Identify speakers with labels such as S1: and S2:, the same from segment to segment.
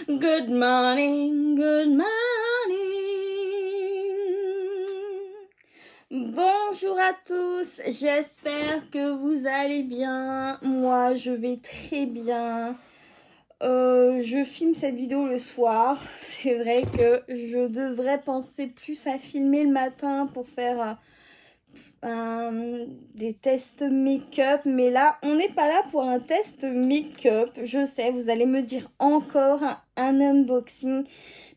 S1: Good morning, good morning. Bonjour à tous, j'espère que vous allez bien. Moi, je vais très bien. Je filme cette vidéo le soir. C'est vrai que je devrais penser plus à filmer le matin pour faire des tests make-up, mais là on n'est pas là pour un test make-up. Je sais, vous allez me dire encore un unboxing,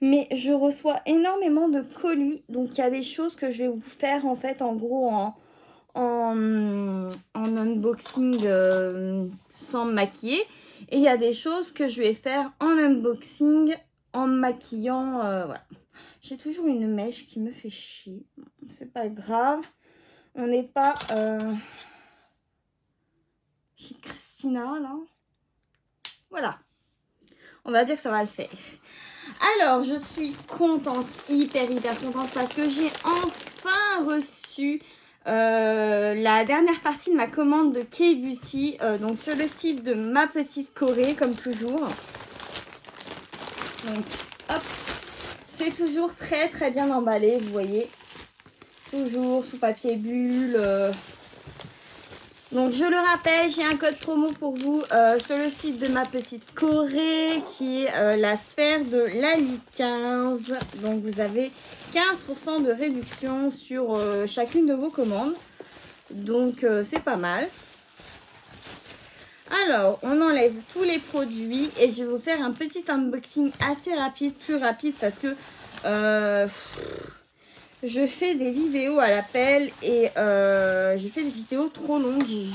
S1: mais je reçois énormément de colis, donc il y a des choses que je vais vous faire en fait en gros en unboxing sans me maquiller, et il y a des choses que je vais faire en unboxing en me maquillant. Voilà, j'ai toujours une mèche qui me fait chier, c'est pas grave. On n'est pas chez Christina, là. Voilà. On va dire que ça va le faire. Alors, je suis contente, hyper contente, parce que j'ai enfin reçu la dernière partie de ma commande de K-Beauty, donc sur le site de Ma Petite Corée, comme toujours. Donc, hop. C'est toujours très bien emballé, vous voyez. Toujours sous papier bulle. Donc je le rappelle, j'ai un code promo pour vous sur le site de Ma Petite Corée qui est la sphère de Lali 15. Donc vous avez 15% de réduction sur chacune de vos commandes. Donc c'est pas mal. Alors on enlève tous les produits et je vais vous faire un petit unboxing assez rapide, plus rapide parce que je fais des vidéos à l'appel et je fais des vidéos trop longues.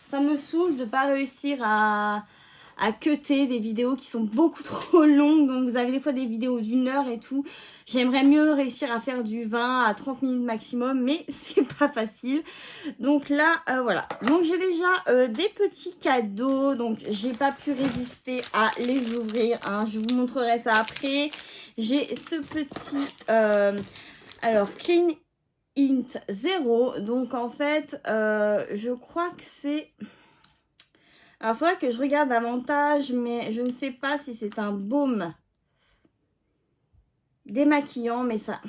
S1: Ça me saoule de ne pas réussir à cutter des vidéos qui sont beaucoup trop longues. Donc vous avez des fois des vidéos d'1 heure et tout. J'aimerais mieux réussir à faire du 20 à 30 minutes maximum, mais c'est pas facile. Donc là, voilà. Donc j'ai déjà des petits cadeaux. Donc j'ai pas pu résister à les ouvrir, hein. Je vous montrerai ça après. J'ai ce petit... alors, Clean Int 0, donc en fait, je crois que c'est... Alors, il faudrait que je regarde davantage, mais je ne sais pas si c'est un baume démaquillant, mais ça...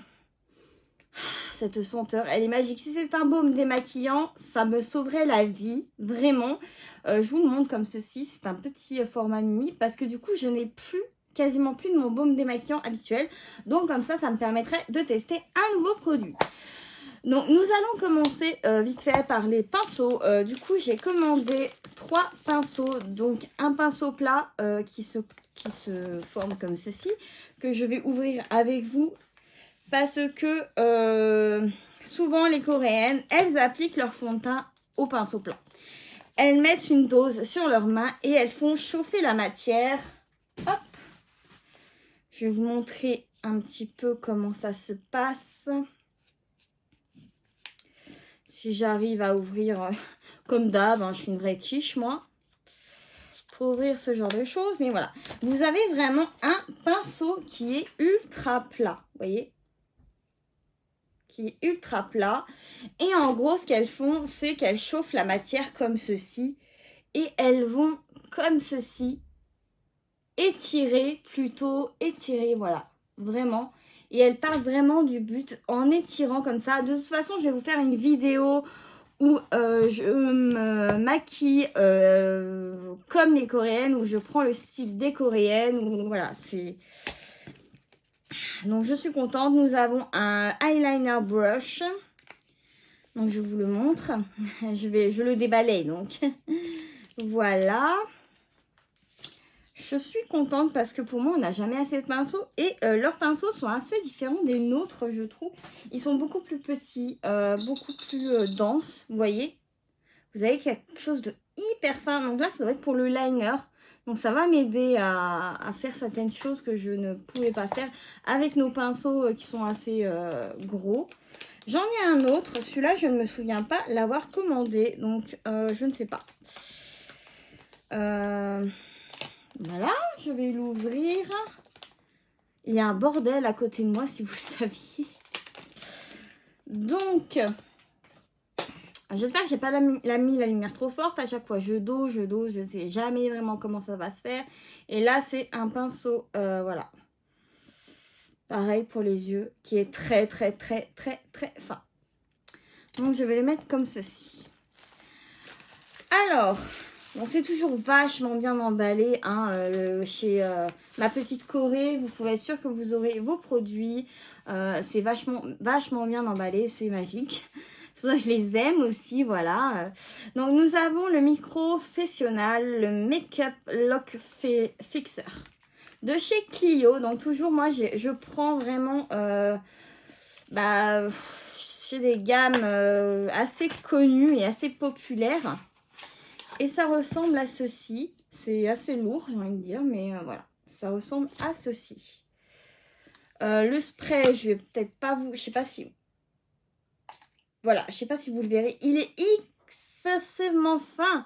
S1: Cette senteur, elle est magique. Si c'est un baume démaquillant, ça me sauverait la vie, vraiment. Je vous le montre comme ceci, c'est un petit format mini, parce que du coup, je n'ai plus... quasiment plus de mon baume démaquillant habituel. Donc comme ça me permettrait de tester un nouveau produit. Donc nous allons commencer vite fait par les pinceaux. Du coup j'ai commandé 3 pinceaux. Donc un pinceau plat qui se forme comme ceci, que je vais ouvrir avec vous. Parce que souvent les Coréennes, elles appliquent leur fond de teint au pinceau plat. Elles mettent une dose sur leurs mains et elles font chauffer la matière. Hop! Je vais vous montrer un petit peu comment ça se passe. Si j'arrive à ouvrir comme d'hab, hein, je suis une vraie quiche moi. Pour ouvrir ce genre de choses, mais voilà. Vous avez vraiment un pinceau qui est ultra plat, vous voyez? Qui est ultra plat. Et en gros, ce qu'elles font, c'est qu'elles chauffent la matière comme ceci. Et elles vont comme ceci étirer, voilà, vraiment. Et elle part vraiment du but en étirant comme ça. De toute façon, je vais vous faire une vidéo où je me maquille comme les Coréennes, où je prends le style des Coréennes, où voilà, c'est... Donc je suis contente. Nous avons un eyeliner brush. Donc je vous le montre. Je le débalaye donc. Voilà. Je suis contente parce que pour moi, on n'a jamais assez de pinceaux. Et leurs pinceaux sont assez différents des nôtres, je trouve. Ils sont beaucoup plus petits, beaucoup plus denses, vous voyez. Vous avez quelque chose de hyper fin. Donc là, ça doit être pour le liner. Donc ça va m'aider à faire certaines choses que je ne pouvais pas faire avec nos pinceaux qui sont assez gros. J'en ai un autre. Celui-là, je ne me souviens pas l'avoir commandé. Donc, je ne sais pas. Voilà, je vais l'ouvrir. Il y a un bordel à côté de moi, si vous saviez. Donc, J'espère que j'ai pas mis la lumière trop forte. À chaque fois, je dose. Je ne sais jamais vraiment comment ça va se faire. Et là, c'est un pinceau, voilà. Pareil pour les yeux, qui est très fin. Donc, je vais les mettre comme ceci. Alors, bon, c'est toujours vachement bien emballé hein, chez ma petite Corée. Vous pouvez être sûr que vous aurez vos produits. C'est vachement bien emballé, c'est magique. C'est pour ça que je les aime aussi, voilà. Donc, nous avons le Microfessional, le Makeup Lock Fixer de chez Clio. Donc, toujours, moi, je prends vraiment chez des gammes assez connues et assez populaires. Et ça ressemble à ceci. C'est assez lourd, j'ai envie de dire, mais voilà. Ça ressemble à ceci. Le spray, je vais peut-être pas vous... Je sais pas si... Voilà, je sais pas si vous le verrez. Il est excessivement fin.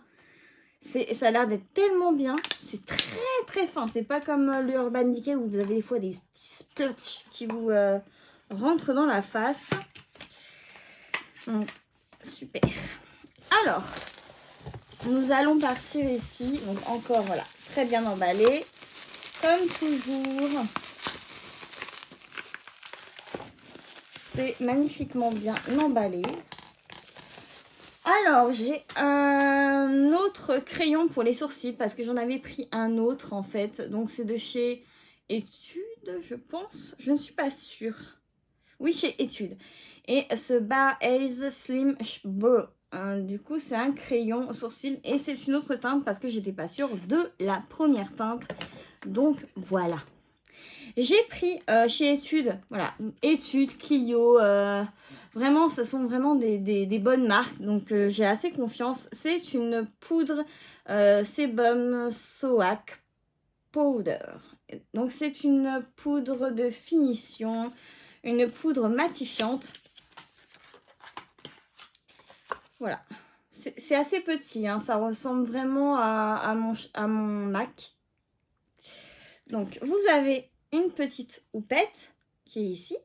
S1: Ça a l'air d'être tellement bien. C'est très fin. C'est pas comme le Urban Decay où vous avez des fois des petits splotches qui vous rentrent dans la face. Donc, super. Alors... Nous allons partir ici. Donc encore, voilà, très bien emballé. Comme toujours. C'est magnifiquement bien emballé. Alors, j'ai un autre crayon pour les sourcils. Parce que j'en avais pris un autre, en fait. Donc, c'est de chez Etude, je pense. Je ne suis pas sûre. Oui, chez Etude. Et ce Bar Ace Slim Bleu. Du coup, c'est un crayon sourcil et c'est une autre teinte parce que j'étais pas sûre de la première teinte. Donc, voilà. J'ai pris chez Etude, voilà, Etude, Clio, vraiment, ce sont vraiment des bonnes marques. Donc, j'ai assez confiance. C'est une poudre Sebum Soak Powder. Donc, c'est une poudre de finition, une poudre matifiante. Voilà, c'est assez petit, hein. Ça ressemble vraiment à mon MAC. Donc, vous avez une petite houppette qui est ici.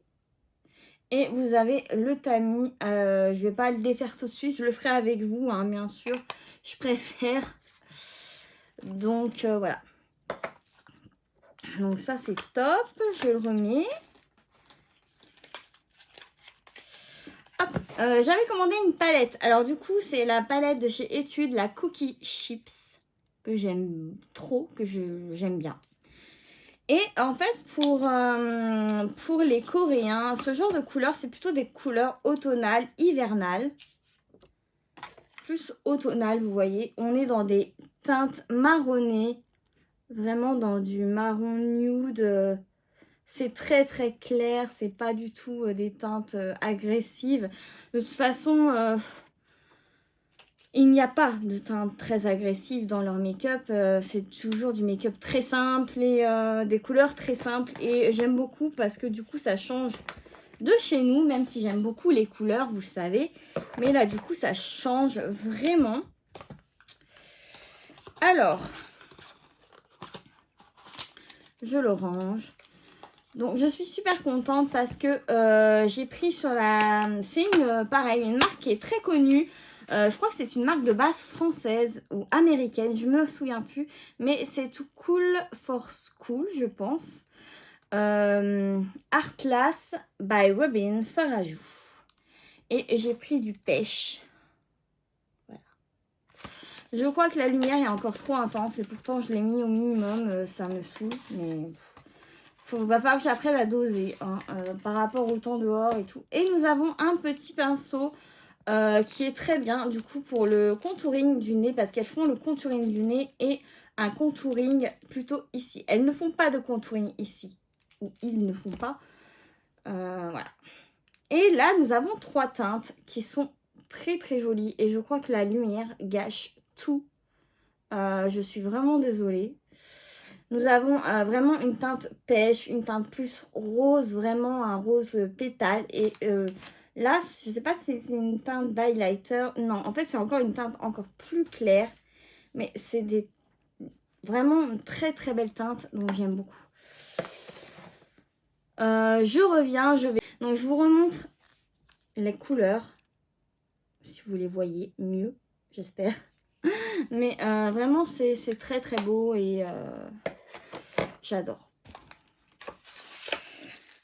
S1: Et vous avez le tamis. Je ne vais pas le défaire tout de suite, je le ferai avec vous, hein, bien sûr. Je préfère. Donc, voilà. Donc, ça, c'est top. Je le remets. J'avais commandé une palette. Alors du coup, c'est la palette de chez Etude, la Cookie Chips, que j'aime trop, que j'aime bien. Et en fait, pour les Coréens, ce genre de couleurs, c'est plutôt des couleurs automnales, hivernales. Plus automnales, vous voyez. On est dans des teintes marronnées, vraiment dans du marron nude. C'est très clair, c'est pas du tout des teintes agressives. De toute façon, il n'y a pas de teintes très agressives dans leur make-up. C'est toujours du make-up très simple et des couleurs très simples. Et j'aime beaucoup parce que du coup, ça change de chez nous, même si j'aime beaucoup les couleurs, vous le savez. Mais là, du coup, ça change vraiment. Alors, je le range. Donc, je suis super contente parce que j'ai pris sur la... C'est une marque qui est très connue. Je crois que c'est une marque de base française ou américaine. Je me souviens plus. Mais c'est Too Cool for School, je pense. Artlas by Robin Farajou. Et j'ai pris du pêche. Voilà. Je crois que la lumière est encore trop intense. Et pourtant, je l'ai mis au minimum. Ça me saoule. Mais... va falloir que j'apprenne à doser hein, par rapport au temps dehors et tout. Et nous avons un petit pinceau qui est très bien du coup pour le contouring du nez. Parce qu'elles font le contouring du nez et un contouring plutôt ici. Elles ne font pas de contouring ici. Ou ils ne font pas. Voilà. Et là, nous avons 3 teintes qui sont très jolies. Et je crois que la lumière gâche tout. Je suis vraiment désolée. Nous avons vraiment une teinte pêche, une teinte plus rose, vraiment un rose pétale. Et là, je ne sais pas si c'est une teinte d'highlighter. Non, en fait, c'est encore une teinte encore plus claire. Mais c'est vraiment une très belle teinte, donc j'aime beaucoup. Je reviens, donc je vous remontre les couleurs. si vous les voyez mieux, j'espère. Mais vraiment, c'est très très beau et j'adore.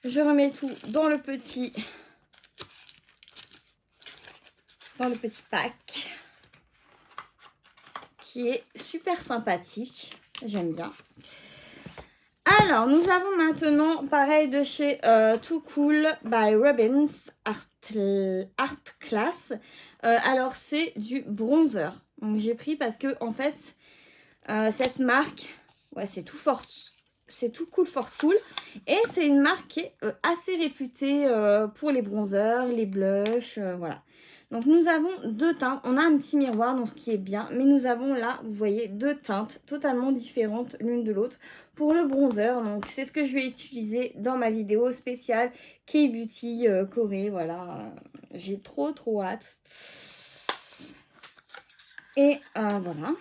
S1: Je remets tout dans le petit pack qui est super sympathique. J'aime bien. Alors, nous avons maintenant, pareil de chez Too Cool by Robins Art Class. Alors, c'est du bronzer. Donc, j'ai pris parce que, en fait, cette marque, ouais, c'est Too Cool Force Cool. Et c'est une marque qui est assez réputée pour les bronzers, les blushs, voilà. Donc, nous avons deux teintes. On a un petit miroir, donc ce qui est bien. Mais nous avons là, vous voyez, deux teintes totalement différentes l'une de l'autre pour le bronzer. Donc, c'est ce que je vais utiliser dans ma vidéo spéciale K-Beauty Corée. Voilà, j'ai trop hâte. Et voilà.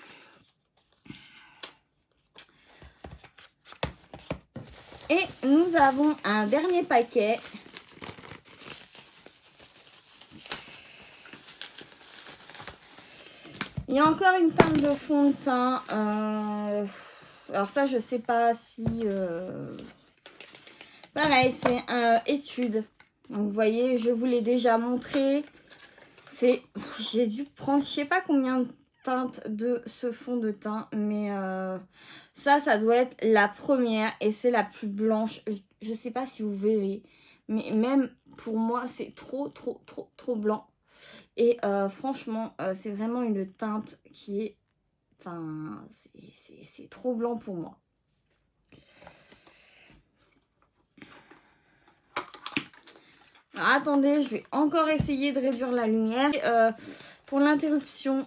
S1: Et nous avons un dernier paquet. Il y a encore une teinte de fond de teint. Alors ça, je sais pas si... Pareil, c'est étude. Donc vous voyez, je vous l'ai déjà montré. J'ai dû prendre, je sais pas combien de teintes de ce fond de teint. Mais ça doit être la première. Et c'est la plus blanche. Je sais pas si vous verrez. Mais même pour moi, c'est trop blanc. Et franchement, c'est vraiment une teinte qui est... Enfin, c'est trop blanc pour moi. Alors, attendez, je vais encore essayer de réduire la lumière. Pour l'interruption,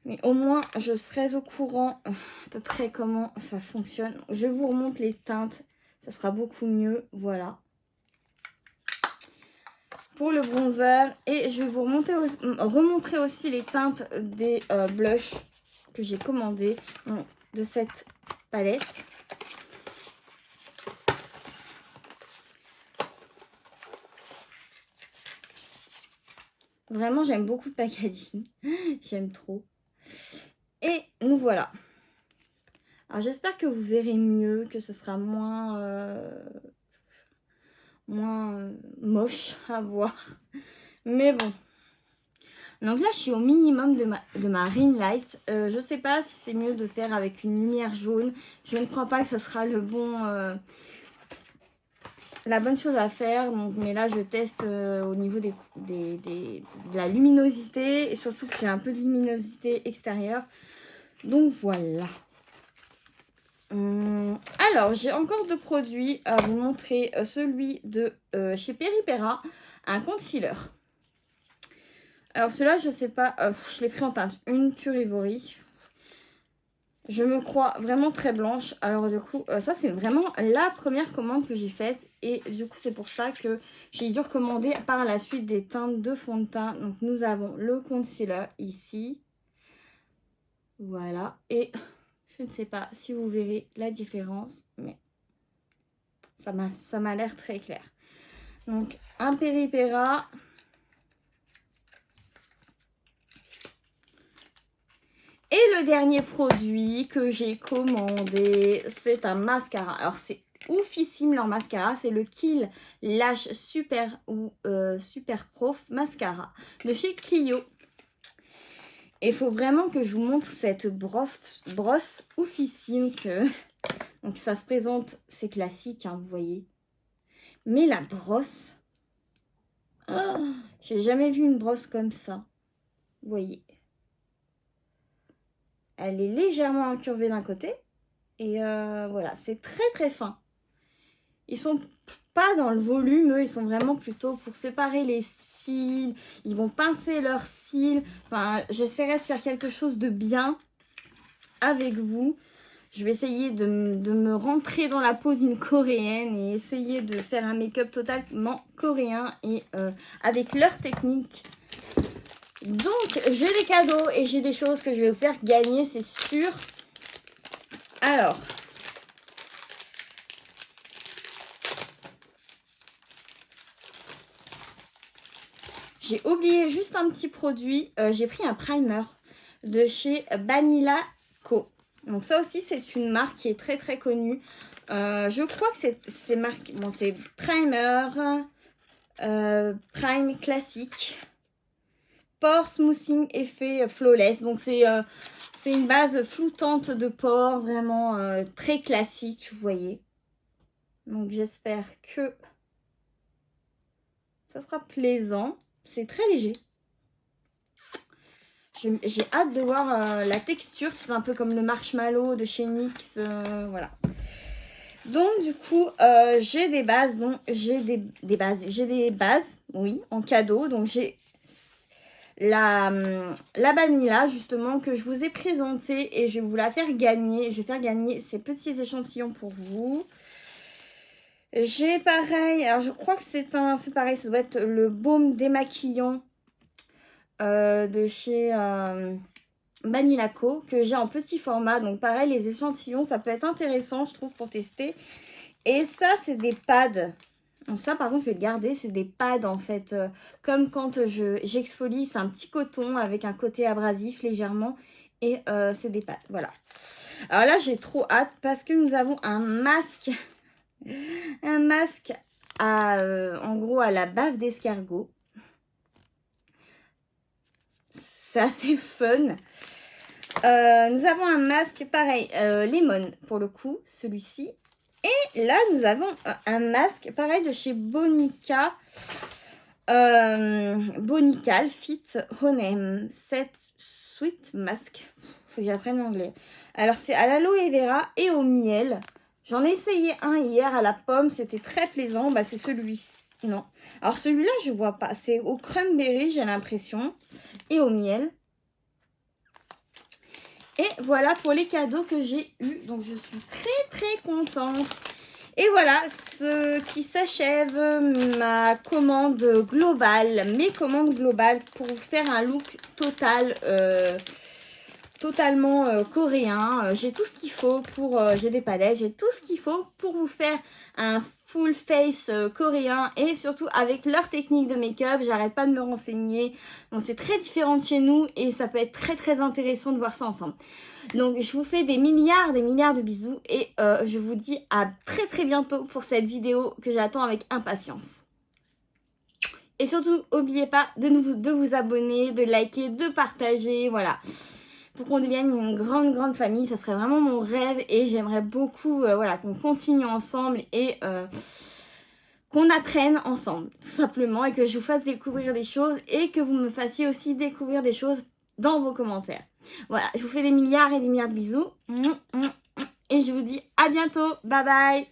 S1: mais au moins, je serai au courant à peu près comment ça fonctionne. Je vous remonte les teintes, ça sera beaucoup mieux. Voilà. Pour le bronzer, et je vais vous remontrer aussi les teintes des blushs que j'ai commandé de cette palette. Vraiment, j'aime beaucoup le packaging. J'aime trop. Et nous voilà. Alors, j'espère que vous verrez mieux, que ce sera moins moche à voir. Mais bon. Donc là, je suis au minimum de ma ring light. Je sais pas si c'est mieux de faire avec une lumière jaune. Je ne crois pas que ce sera la bonne chose à faire. Donc, mais là, je teste au niveau de la luminosité. Et surtout que j'ai un peu de luminosité extérieure. Donc voilà. Alors, j'ai encore deux produits à vous montrer. Celui de chez Peripera, un concealer. Alors celui-là, je sais pas, je l'ai pris en teinte une Pure Ivory. Je me crois vraiment très blanche. Alors du coup, ça c'est vraiment la première commande que j'ai faite. Et du coup, c'est pour ça que j'ai dû recommander par la suite des teintes de fond de teint. Donc nous avons le concealer ici. Voilà. Et je ne sais pas si vous verrez la différence, mais ça m'a l'air très clair. Donc un Peripera. Et le dernier produit que j'ai commandé, c'est un mascara. Alors, c'est oufissime leur mascara. C'est le Kill Lash Super ou Super Prof Mascara de chez Clio. Et il faut vraiment que je vous montre cette brosse oufissime que... Donc, ça se présente, c'est classique, hein, vous voyez. Mais la brosse... Oh, j'ai jamais vu une brosse comme ça. Vous voyez. Elle est légèrement incurvée d'un côté. Et voilà, c'est très fin. Ils sont pas dans le volume, eux, ils sont vraiment plutôt pour séparer les cils. Ils vont pincer leurs cils. Enfin, j'essaierai de faire quelque chose de bien avec vous. Je vais essayer de me rentrer dans la peau d'une coréenne et essayer de faire un make-up totalement coréen et avec leur technique. Donc, j'ai des cadeaux et j'ai des choses que je vais vous faire gagner, c'est sûr. Alors, j'ai oublié juste un petit produit. J'ai pris un primer de chez Banila Co. Donc ça aussi, c'est une marque qui est très très connue. Je crois que c'est marqué... Bon, c'est primer, prime classique, pore smoothing effet flawless. Donc c'est une base floutante de pores, vraiment très classique, vous voyez. Donc j'espère que ça sera plaisant. C'est très léger. J'ai hâte de voir la texture. C'est un peu comme le marshmallow de chez NYX. Voilà. Donc du coup, j'ai des bases. Donc j'ai des bases. J'ai des bases, oui, en cadeau. Donc j'ai la Banila justement que je vous ai présentée et je vais vous la faire gagner. Je vais faire gagner ces petits échantillons pour vous. J'ai pareil, alors je crois que c'est pareil, ça doit être le baume démaquillant de chez Banila Co que j'ai en petit format. Donc pareil, les échantillons, ça peut être intéressant, je trouve, pour tester. Et ça, c'est des pads. Donc ça, par contre, je vais le garder. C'est des pads, en fait. Comme quand j'exfolie, c'est un petit coton avec un côté abrasif légèrement. Et c'est des pads, voilà. Alors là, j'ai trop hâte parce que nous avons un masque. Un masque en gros, à la bave d'escargot. C'est assez fun. Nous avons un masque, pareil, lemon pour le coup, celui-ci. Et là, nous avons un masque, pareil, de chez Bonica. Bonical Fit Honey Set Sweet Mask. Faut que j'apprenne l'anglais. Alors, c'est à l'aloe vera et au miel. J'en ai essayé un hier à la pomme. C'était très plaisant. Bah, c'est celui-ci. Non. Alors, celui-là, je vois pas. C'est au cranberry, j'ai l'impression. Et au miel. Et voilà pour les cadeaux que j'ai eus. Donc, je suis très, très contente. Et voilà ce qui s'achève ma commande globale, mes commandes globales pour vous faire un look totalement coréen. J'ai tout ce qu'il faut j'ai des palettes, j'ai tout ce qu'il faut pour vous faire un full face coréen et surtout avec leur technique de make-up. J'arrête pas de me renseigner. Bon, c'est très différent de chez nous et ça peut être très très intéressant de voir ça ensemble. Donc je vous fais des milliards de bisous et je vous dis à très très bientôt pour cette vidéo que j'attends avec impatience. Et surtout, n'oubliez pas de vous abonner, de liker, de partager, voilà. Pour qu'on devienne une grande famille, ça serait vraiment mon rêve et j'aimerais beaucoup voilà, qu'on continue ensemble et qu'on apprenne ensemble, tout simplement, et que je vous fasse découvrir des choses et que vous me fassiez aussi découvrir des choses dans vos commentaires. Voilà, je vous fais des milliards et des milliards de bisous. Et je vous dis à bientôt. Bye bye.